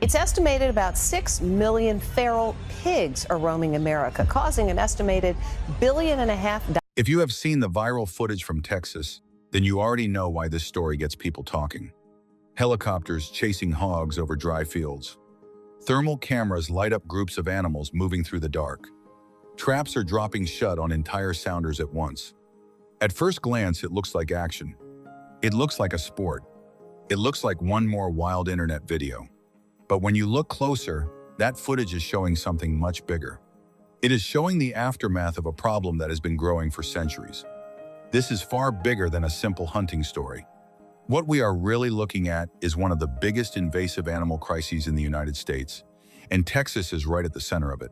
It's estimated about 6 million feral pigs are roaming America, causing an estimated $1.5 billion. If you have seen the viral footage from Texas, then you already know why this story gets people talking. Helicopters chasing hogs over dry fields. Thermal cameras light up groups of animals moving through the dark. Traps are dropping shut on entire sounders at once. At first glance, it looks like action. It looks like a sport. It looks like one more wild internet video. But when you look closer, that footage is showing something much bigger. It is showing the aftermath of a problem that has been growing for centuries. This is far bigger than a simple hunting story. What we are really looking at is one of the biggest invasive animal crises in the United States, and Texas is right at the center of it.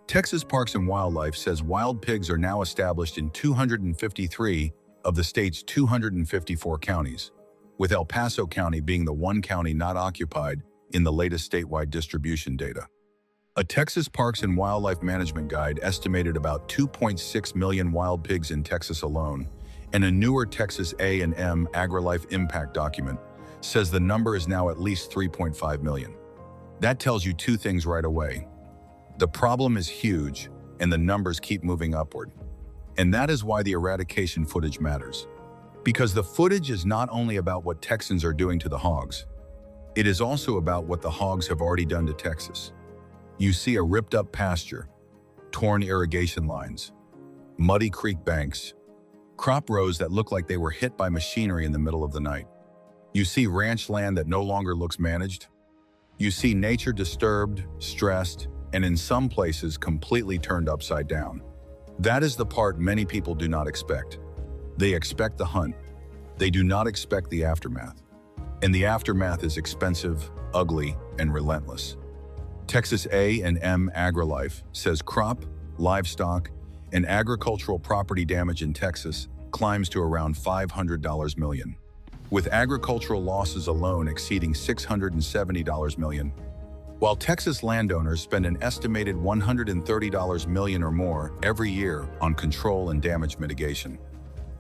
Texas Parks and Wildlife says wild pigs are now established in 253 of the state's 254 counties, with El Paso County being the one county not occupied in the latest statewide distribution data. A Texas Parks and Wildlife Management Guide estimated about 2.6 million wild pigs in Texas alone, and a newer Texas A&M AgriLife Impact document says the number is now at least 3.5 million. That tells you two things right away. The problem is huge, and the numbers keep moving upward. And that is why the eradication footage matters. Because the footage is not only about what Texans are doing to the hogs, it is also about what the hogs have already done to Texas. You see a ripped-up pasture, torn irrigation lines, muddy creek banks, crop rows that look like they were hit by machinery in the middle of the night. You see ranch land that no longer looks managed. You see nature disturbed, stressed, and in some places completely turned upside down. That is the part many people do not expect. They expect the hunt. They do not expect the aftermath. And the aftermath is expensive, ugly, and relentless. Texas A&M AgriLife says crop, livestock, and agricultural property damage in Texas climbs to around $500 million, with agricultural losses alone exceeding $670 million. While Texas landowners spend an estimated $130 million or more every year on control and damage mitigation.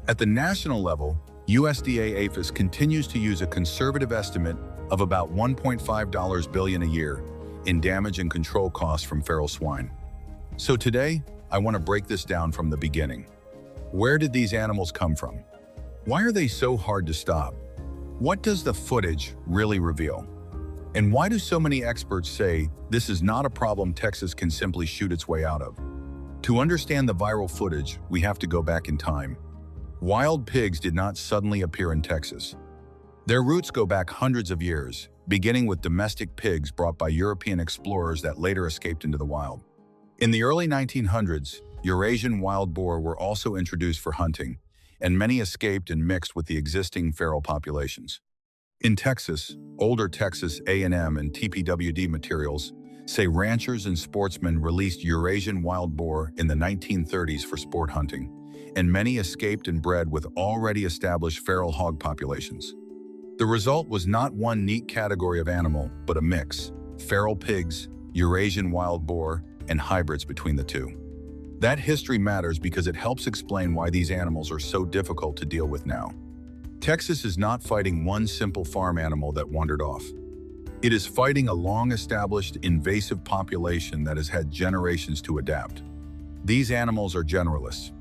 At the national level, USDA APHIS continues to use a conservative estimate of about $1.5 billion a year in damage and control costs from feral swine. So today, I want to break this down from the beginning. Where did these animals come from? Why are they so hard to stop? What does the footage really reveal? And why do so many experts say this is not a problem Texas can simply shoot its way out of? To understand the viral footage, we have to go back in time. Wild pigs did not suddenly appear in Texas. Their roots go back hundreds of years, beginning with domestic pigs brought by European explorers that later escaped into the wild. In the early 1900s, Eurasian wild boar were also introduced for hunting, and many escaped and mixed with the existing feral populations. In Texas, older Texas A&M and TPWD materials say ranchers and sportsmen released Eurasian wild boar in the 1930s for sport hunting, and many escaped and bred with already established feral hog populations. The result was not one neat category of animal, but a mix: feral pigs, Eurasian wild boar, and hybrids between the two. That history matters because it helps explain why these animals are so difficult to deal with now. Texas is not fighting one simple farm animal that wandered off. It is fighting a long-established invasive population that has had generations to adapt. These animals are generalists.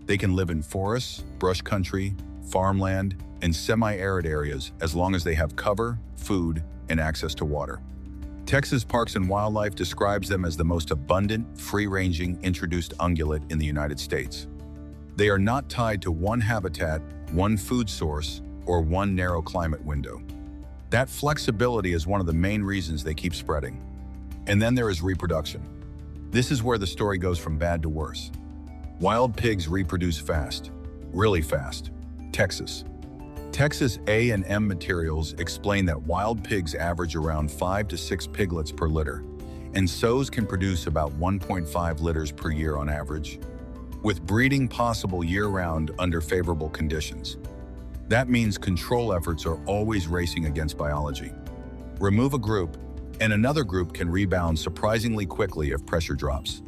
They can live in forests, brush country, farmland, and semi-arid areas as long as they have cover, food, and access to water. Texas Parks and Wildlife describes them as the most abundant, free-ranging, introduced ungulate in the United States. They are not tied to one habitat, one food source, or one narrow climate window. That flexibility is one of the main reasons they keep spreading. And then there is reproduction. This is where the story goes from bad to worse. Wild pigs reproduce fast, really fast. Texas. Texas A&M materials explain that wild pigs average around 5 to 6 piglets per litter, and sows can produce about 1.5 litters per year on average, with breeding possible year-round under favorable conditions. That means control efforts are always racing against biology. Remove a group, and another group can rebound surprisingly quickly if pressure drops.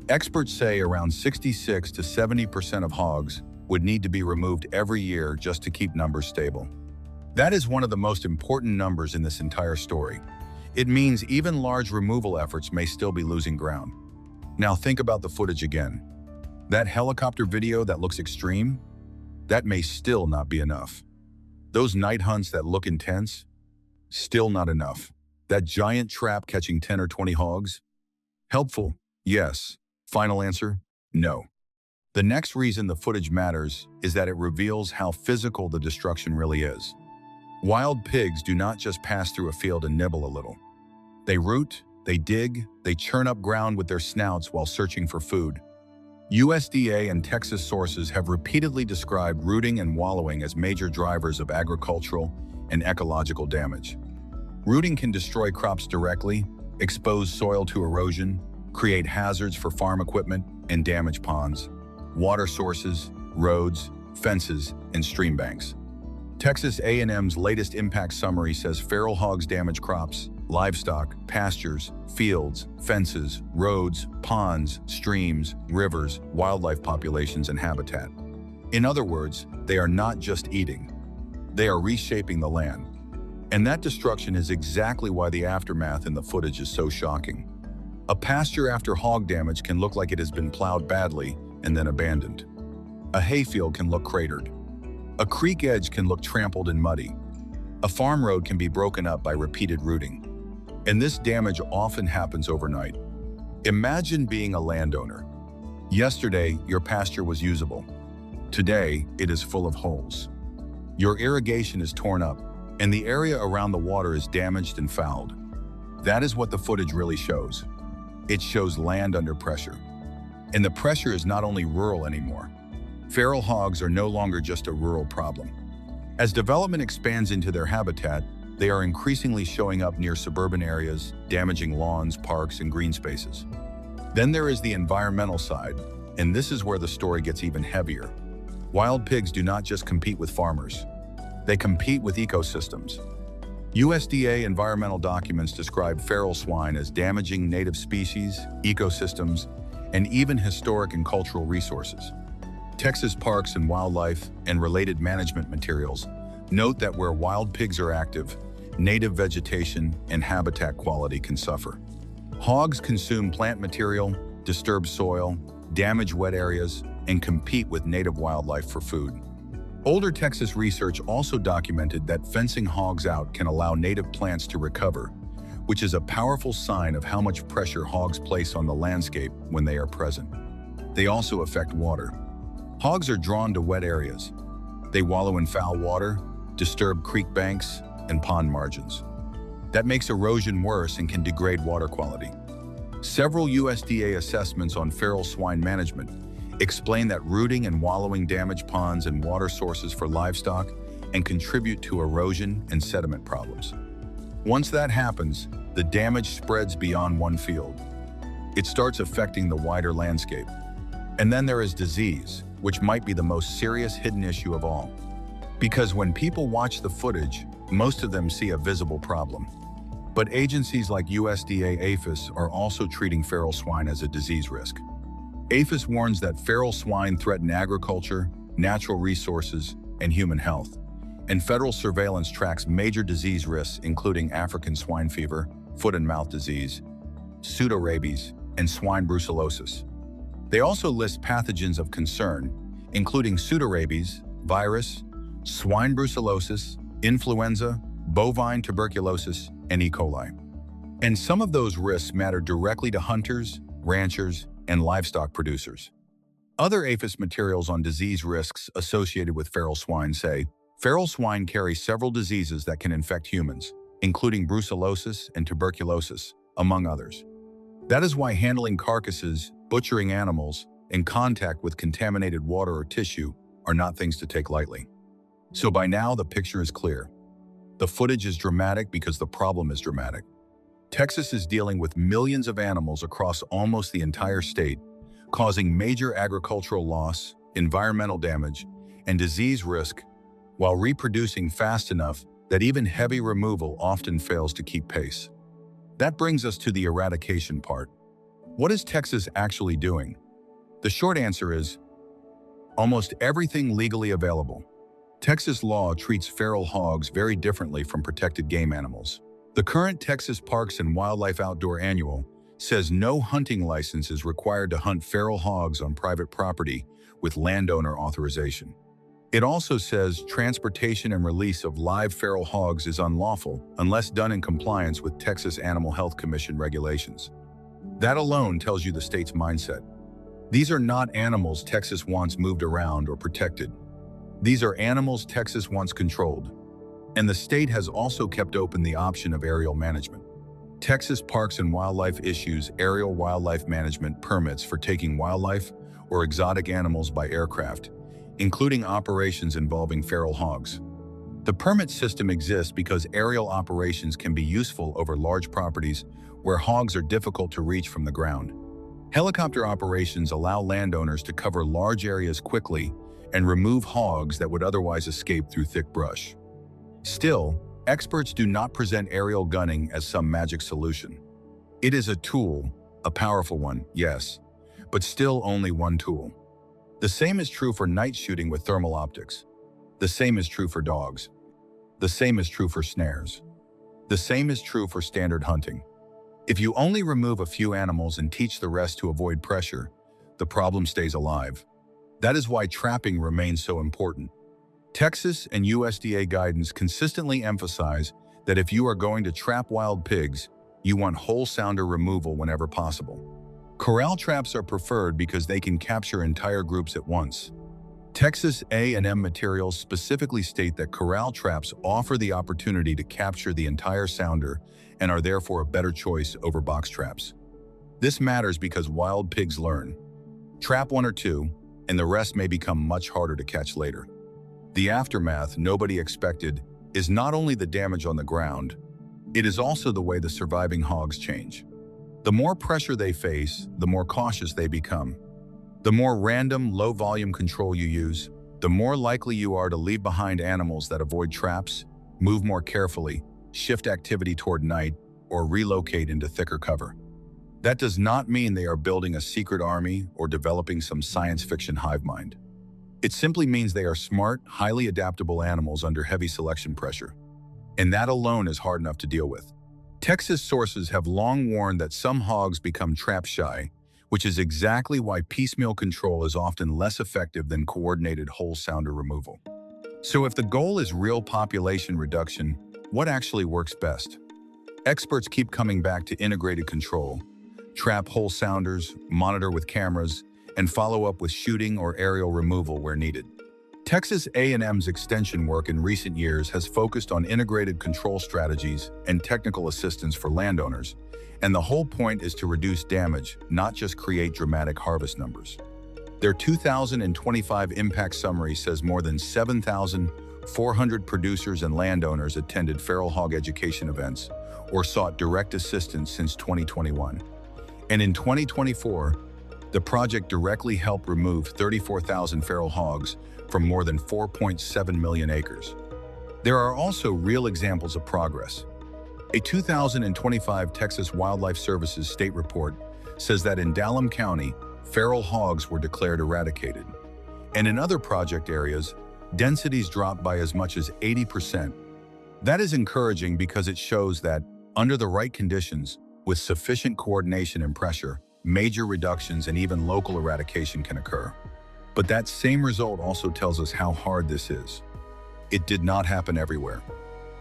Experts say around 66 to 70% of hogs would need to be removed every year just to keep numbers stable. That is one of the most important numbers in this entire story. It means even large removal efforts may still be losing ground. Now think about the footage again. That helicopter video that looks extreme? That may still not be enough. Those night hunts that look intense? Still not enough. That giant trap catching 10 or 20 hogs? Helpful? Yes. Final answer? No. The next reason the footage matters is that it reveals how physical the destruction really is. Wild pigs do not just pass through a field and nibble a little. They root, they dig, they churn up ground with their snouts while searching for food. USDA and Texas sources have repeatedly described rooting and wallowing as major drivers of agricultural and ecological damage. Rooting can destroy crops directly, expose soil to erosion, create hazards for farm equipment, and damage ponds, water sources, roads, fences, and stream banks. Texas A&M's latest impact summary says feral hogs damage crops, livestock, pastures, fields, fences, roads, ponds, streams, rivers, wildlife populations, and habitat. In other words, they are not just eating. They are reshaping the land. And that destruction is exactly why the aftermath in the footage is so shocking. A pasture after hog damage can look like it has been plowed badly and then abandoned. A hayfield can look cratered. A creek edge can look trampled and muddy. A farm road can be broken up by repeated rooting. And this damage often happens overnight. Imagine being a landowner. Yesterday, your pasture was usable. Today, it is full of holes. Your irrigation is torn up, and the area around the water is damaged and fouled. That is what the footage really shows. It shows land under pressure. And the pressure is not only rural anymore. Feral hogs are no longer just a rural problem. As development expands into their habitat, they are increasingly showing up near suburban areas, damaging lawns, parks, and green spaces. Then there is the environmental side, and this is where the story gets even heavier. Wild pigs do not just compete with farmers. They compete with ecosystems. USDA environmental documents describe feral swine as damaging native species, ecosystems, and even historic and cultural resources. Texas Parks and Wildlife and related management materials note that where wild pigs are active, native vegetation and habitat quality can suffer. Hogs consume plant material, disturb soil, damage wet areas, and compete with native wildlife for food. Older Texas research also documented that fencing hogs out can allow native plants to recover, which is a powerful sign of how much pressure hogs place on the landscape when they are present. They also affect water. Hogs are drawn to wet areas. They wallow in foul water, disturb creek banks, and pond margins. That makes erosion worse and can degrade water quality. Several USDA assessments on feral swine management explain that rooting and wallowing damage ponds and water sources for livestock and contribute to erosion and sediment problems. Once that happens, the damage spreads beyond one field. It starts affecting the wider landscape. And then there is disease, which might be the most serious hidden issue of all. Because when people watch the footage, most of them see a visible problem. But agencies like USDA APHIS are also treating feral swine as a disease risk. APHIS warns that feral swine threaten agriculture, natural resources, and human health. And federal surveillance tracks major disease risks including African swine fever, foot and mouth disease, pseudorabies, and swine brucellosis. They also list pathogens of concern, including pseudorabies, virus, swine brucellosis, influenza, bovine tuberculosis, and E. coli. And some of those risks matter directly to hunters, ranchers, and livestock producers. Other APHIS materials on disease risks associated with feral swine say, feral swine carry several diseases that can infect humans, including brucellosis and tuberculosis, among others. That is why handling carcasses, butchering animals, and contact with contaminated water or tissue are not things to take lightly. So by now, the picture is clear. The footage is dramatic because the problem is dramatic. Texas is dealing with millions of animals across almost the entire state, causing major agricultural loss, environmental damage, and disease risk, while reproducing fast enough that even heavy removal often fails to keep pace. That brings us to the eradication part. What is Texas actually doing? The short answer is almost everything legally available. Texas law treats feral hogs very differently from protected game animals. The current Texas Parks and Wildlife Outdoor Annual says no hunting license is required to hunt feral hogs on private property with landowner authorization. It also says transportation and release of live feral hogs is unlawful unless done in compliance with Texas Animal Health Commission regulations. That alone tells you the state's mindset. These are not animals Texas wants moved around or protected. These are animals Texas wants controlled. And the state has also kept open the option of aerial management. Texas Parks and Wildlife issues aerial wildlife management permits for taking wildlife or exotic animals by aircraft, including operations involving feral hogs. The permit system exists because aerial operations can be useful over large properties where hogs are difficult to reach from the ground. Helicopter operations allow landowners to cover large areas quickly and remove hogs that would otherwise escape through thick brush. Still, experts do not present aerial gunning as some magic solution. It is a tool, a powerful one, yes, but still only one tool. The same is true for night shooting with thermal optics. The same is true for dogs. The same is true for snares. The same is true for standard hunting. If you only remove a few animals and teach the rest to avoid pressure, the problem stays alive. That is why trapping remains so important. Texas and USDA guidance consistently emphasize that if you are going to trap wild pigs, you want whole sounder removal whenever possible. Corral traps are preferred because they can capture entire groups at once. Texas A&M materials specifically state that corral traps offer the opportunity to capture the entire sounder and are therefore a better choice over box traps. This matters because wild pigs learn. Trap one or two, and the rest may become much harder to catch later. The aftermath nobody expected is not only the damage on the ground, it is also the way the surviving hogs change. The more pressure they face, the more cautious they become. The more random, low-volume control you use, the more likely you are to leave behind animals that avoid traps, move more carefully, shift activity toward night, or relocate into thicker cover. That does not mean they are building a secret army or developing some science fiction hive mind. It simply means they are smart, highly adaptable animals under heavy selection pressure. And that alone is hard enough to deal with. Texas sources have long warned that some hogs become trap-shy, which is exactly why piecemeal control is often less effective than coordinated whole sounder removal. So if the goal is real population reduction, what actually works best? Experts keep coming back to integrated control, trap whole sounders, monitor with cameras, and follow up with shooting or aerial removal where needed. Texas A&M's extension work in recent years has focused on integrated control strategies and technical assistance for landowners, and the whole point is to reduce damage, not just create dramatic harvest numbers. Their 2025 impact summary says more than 7,400 producers and landowners attended feral hog education events or sought direct assistance since 2021. And in 2024, the project directly helped remove 34,000 feral hogs from more than 4.7 million acres. There are also real examples of progress. A 2025 Texas Wildlife Services state report says that in Dallam County, feral hogs were declared eradicated. And in other project areas, densities dropped by as much as 80%. That is encouraging because it shows that, under the right conditions, with sufficient coordination and pressure, major reductions and even local eradication can occur. But that same result also tells us how hard this is. It did not happen everywhere.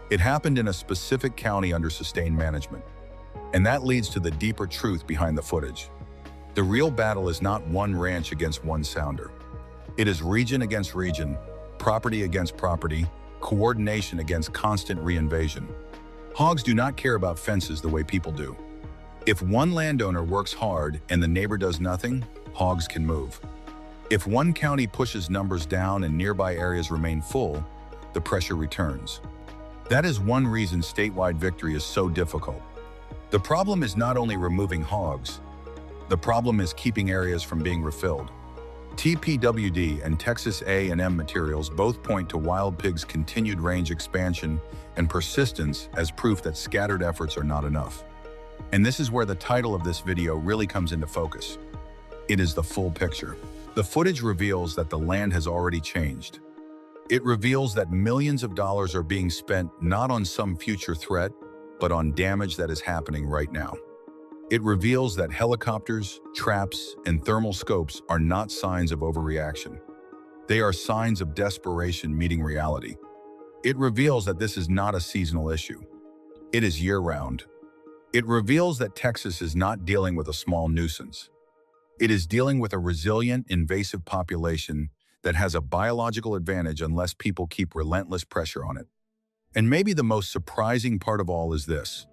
It happened in a specific county under sustained management. And that leads to the deeper truth behind the footage. The real battle is not one ranch against one sounder. It is region against region, property against property, coordination against constant reinvasion. Hogs do not care about fences the way people do. If one landowner works hard and the neighbor does nothing, hogs can move. If one county pushes numbers down and nearby areas remain full, the pressure returns. That is one reason statewide victory is so difficult. The problem is not only removing hogs, the problem is keeping areas from being refilled. TPWD and Texas A&M materials both point to wild pigs' continued range expansion and persistence as proof that scattered efforts are not enough. And this is where the title of this video really comes into focus. It is the full picture. The footage reveals that the land has already changed. It reveals that millions of dollars are being spent not on some future threat, but on damage that is happening right now. It reveals that helicopters, traps, and thermal scopes are not signs of overreaction. They are signs of desperation meeting reality. It reveals that this is not a seasonal issue. It is year-round. It reveals that Texas is not dealing with a small nuisance. It is dealing with a resilient, invasive population that has a biological advantage unless people keep relentless pressure on it. And maybe the most surprising part of all is this.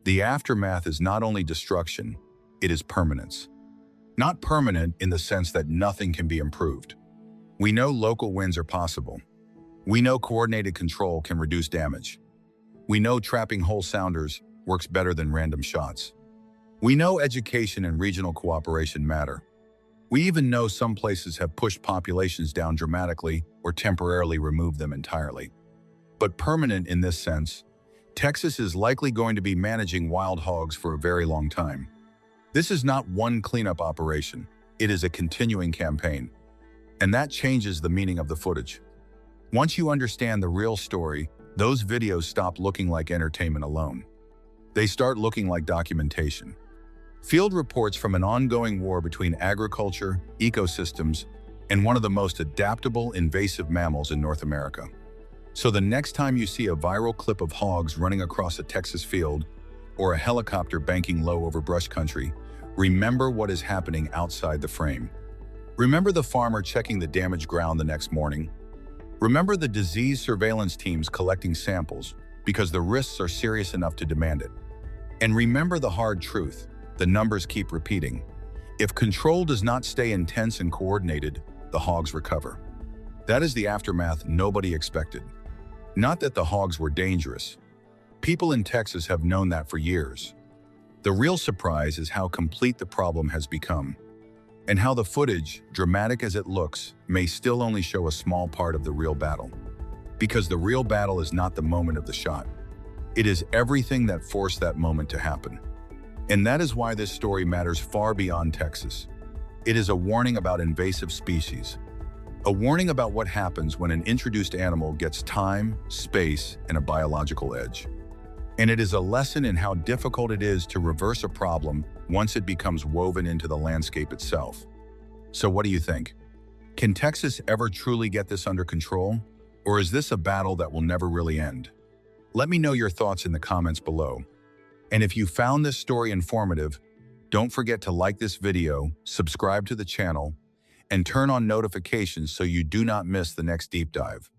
The aftermath is not only destruction, it is permanence. Not permanent in the sense that nothing can be improved. We know local wins are possible. We know coordinated control can reduce damage. We know trapping whole sounders works better than random shots. We know education and regional cooperation matter. We even know some places have pushed populations down dramatically or temporarily removed them entirely. But permanent in this sense, Texas is likely going to be managing wild hogs for a very long time. This is not one cleanup operation. It is a continuing campaign. And that changes the meaning of the footage. Once you understand the real story, those videos stop looking like entertainment alone. They start looking like documentation. Field reports from an ongoing war between agriculture, ecosystems, and one of the most adaptable invasive mammals in North America. So the next time you see a viral clip of hogs running across a Texas field or a helicopter banking low over brush country, remember what is happening outside the frame. Remember the farmer checking the damaged ground the next morning. Remember the disease surveillance teams collecting samples because the risks are serious enough to demand it. And remember the hard truth, the numbers keep repeating. If control does not stay intense and coordinated, the hogs recover. That is the aftermath nobody expected. Not that the hogs were dangerous. People in Texas have known that for years. The real surprise is how complete the problem has become, and how the footage, dramatic as it looks, may still only show a small part of the real battle. Because the real battle is not the moment of the shot. It is everything that forced that moment to happen. And that is why this story matters far beyond Texas. It is a warning about invasive species. A warning about what happens when an introduced animal gets time, space, and a biological edge. And it is a lesson in how difficult it is to reverse a problem once it becomes woven into the landscape itself. So what do you think? Can Texas ever truly get this under control? Or is this a battle that will never really end? Let me know your thoughts in the comments below. And if you found this story informative, don't forget to like this video, subscribe to the channel, and turn on notifications so you do not miss the next deep dive.